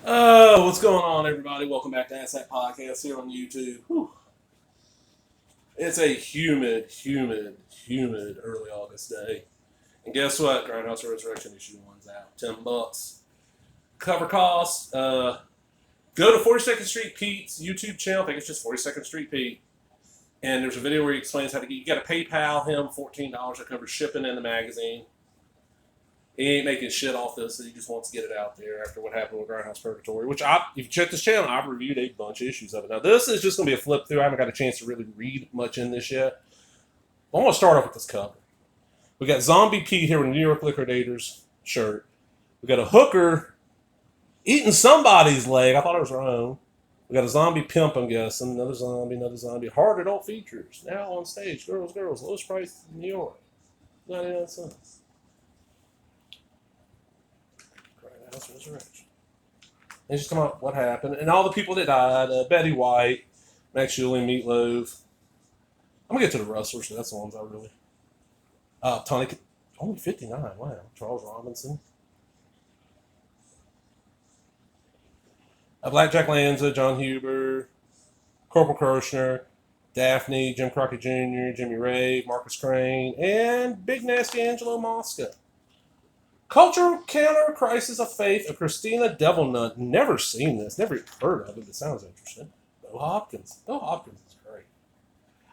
Oh, what's going on, everybody? Welcome back to Ask That Podcast here on YouTube. Whew. It's a humid early August day. And guess what? Grindhouse Resurrection issue one's out. $10. Cover cost. Go to 42nd Street Pete's YouTube channel. I think it's just 42nd Street Pete. And there's a video where he explains how to get. You got to PayPal him $14 to cover shipping in the magazine. He ain't making shit off this. He just wants to get it out there after what happened with Grindhouse Purgatory, which if you check this channel, I've reviewed a bunch of issues of it. Now, this is just going to be a flip through. I haven't got a chance to really read much in this yet. I'm going to start off with this cover. We got Zombie Pete here with a New York Liquidators shirt. We got a hooker eating somebody's leg. I thought it was her own. We got a zombie pimp, I'm guessing. Another zombie. Hard adult features. Now on stage. Girls. Lowest price in New York. 99 cents. Resurrection. And just talking about what happened and all the people that died. Betty White, Max Julian, Meatloaf. I'm gonna get to the wrestlers. That's the ones I really. Tony, only 59. Wow. Charles Robinson. Blackjack Lanza, John Huber, Corporal Kirshner, Daphne, Jim Crockett Jr., Jimmy Ray, Marcus Crane, and Big Nasty Angelo Mosca. Cultural Counter Crisis of Faith of Christina Devilnut. Never seen this. Never heard of it. It sounds interesting. Bill Hopkins. Bill Hopkins is great.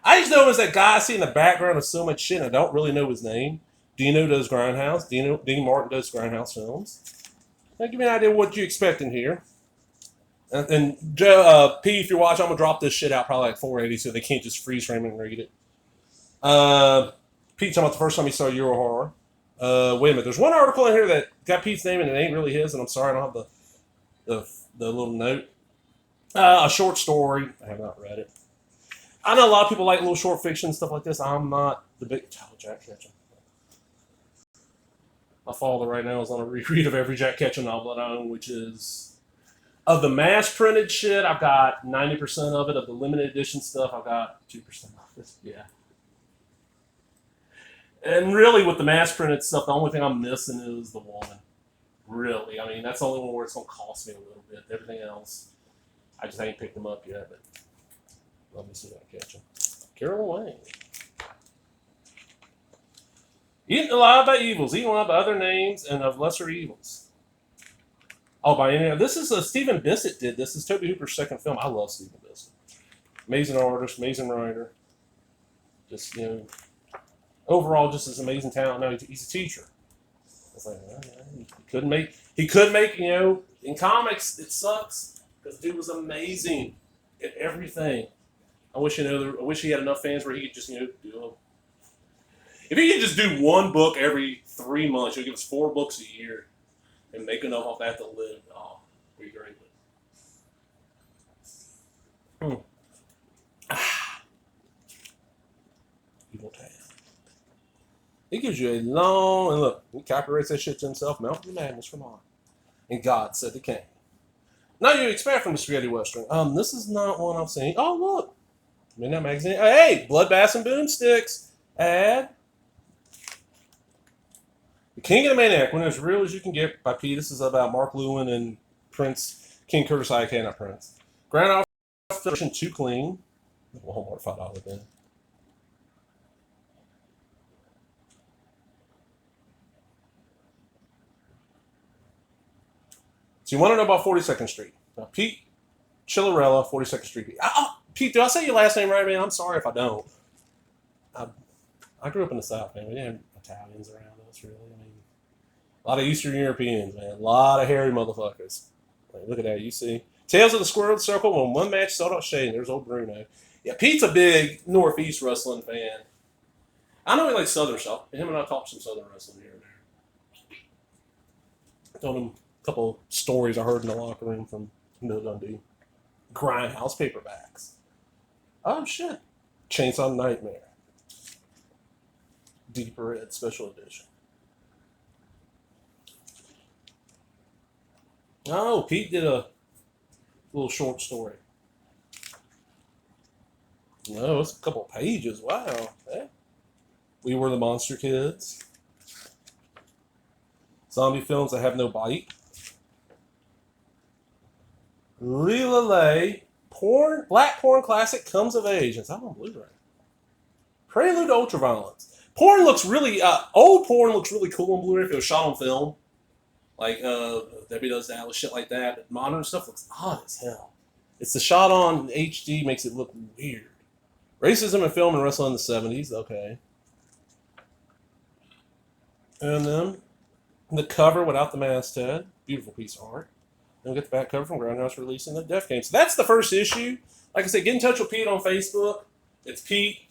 I just know him as that guy I see in the background of so much shit and I don't really know his name. Dino does Grindhouse. Dean Martin does Grindhouse films. Now give me an idea of what you expect in here. And Joe, P, if you're watching, I'm going to drop this shit out probably like 480 so they can't just freeze frame it and read it. Pete talking about the first time he saw Euro Horror. Wait a minute. There's one article in here that got Pete's name and it ain't really his, and I'm sorry I don't have the little note. A short story. I have not read it. I know a lot of people like little short fiction stuff like this. I'm not the big Jack Ketchum. My father right now is on a reread of every Jack Ketchum novel that I own, which is of the mass printed shit. I've got 90% of it. Of the limited edition stuff, I've got 2% of it. Yeah. And really, with the mass printed stuff, the only thing I'm missing is the woman. Really, I mean, that's the only one where it's gonna cost me a little bit. Everything else, I just ain't picked them up yet. But let me see if I catch them. Carol Wayne. Eaten alive by evils, eaten alive by other names and of lesser evils. Oh, by any this is Stephen Bissett did this. This is Toby Hooper's second film. I love Stephen Bissett. Amazing artist, amazing writer. Just overall, just as amazing talent. No, he's a teacher. It's like he could make in comics it sucks because dude was amazing at everything. I wish I wish he had enough fans where he could just do. If he could just do one book every 3 months, he'll give us 4 books a year and make enough off that to live. Oh, be great. Evil Town. He gives you a long, and look, he copyrights that shit to himself, Mount of Madness from on. And God said the king. Now you expect from the spaghetti western. This is not one I've seen. Oh, look. Midnight Magazine. Hey, Bloodbaths and Boomsticks. Ad. The King and the Maniac, When As Real As You Can Get by P. This is about Mark Lewin and Prince, King Curtis IK, not Prince. Grand version 2 clean. Walmart $5 then. So you want to know about 42nd Street. Now, Pete Chillarella, 42nd Street. Pete, do I say your last name right, man? I'm sorry if I don't. I grew up in the South, man. We didn't have Italians around us, really. I mean, a lot of Eastern Europeans, man. A lot of hairy motherfuckers. Like, look at that. You see? Tales of the Squared Circle when one match sold out shade. There's old Bruno. Yeah, Pete's a big Northeast wrestling fan. I know he likes Southern stuff. Him and I talked some Southern wrestling here and there. Told him a couple stories I heard in the locker room from No Dundee. Grindhouse paperbacks. Oh, shit. Chainsaw Nightmare. Deep Red Special Edition. Oh, Pete did a little short story. No, it's a couple pages. Wow. Yeah. We Were the Monster Kids. Zombie films that have no bite. Leela porn, black porn classic comes of age. It's out on Blu-ray. Prelude to Ultraviolence. Porn looks really, old porn looks really cool on Blu-ray if it was shot on film. Like, Debbie Does Dallas, shit like that. But modern stuff looks odd as hell. It's the shot on HD makes it look weird. Racism in film and wrestling in the 70s. Okay. And then the cover without the masthead. Beautiful piece of art. Then we get the back cover from Grindhouse releasing the Death Game. So that's the first issue. Like I said, get in touch with Pete on Facebook. It's Pete.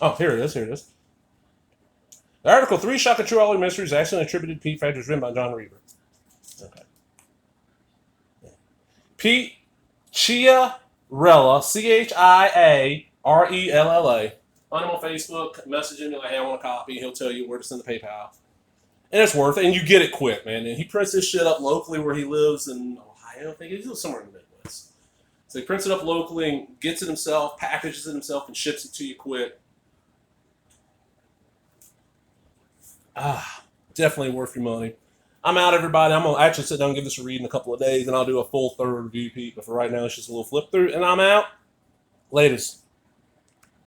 Oh, here it is. Here it is. The article, 3 Shock and True All Mysteries, accidentally attributed to Pete Factors, written by John Reaver. Okay. Pete Chiarella, Chiarella. Find him on Facebook, message him, like, hey, I want a copy. He'll tell you where to send the PayPal. And it's worth it, and you get it quick, man. And he prints this shit up locally where he lives in Ohio, I think. He lives somewhere in the Midwest. So he prints it up locally and gets it himself, packages it himself, and ships it to you quick. Definitely worth your money. I'm out, everybody. I'm going to actually sit down and give this a read in a couple of days, and I'll do a full thorough review, Pete. But for right now, it's just a little flip through, and I'm out. Latest.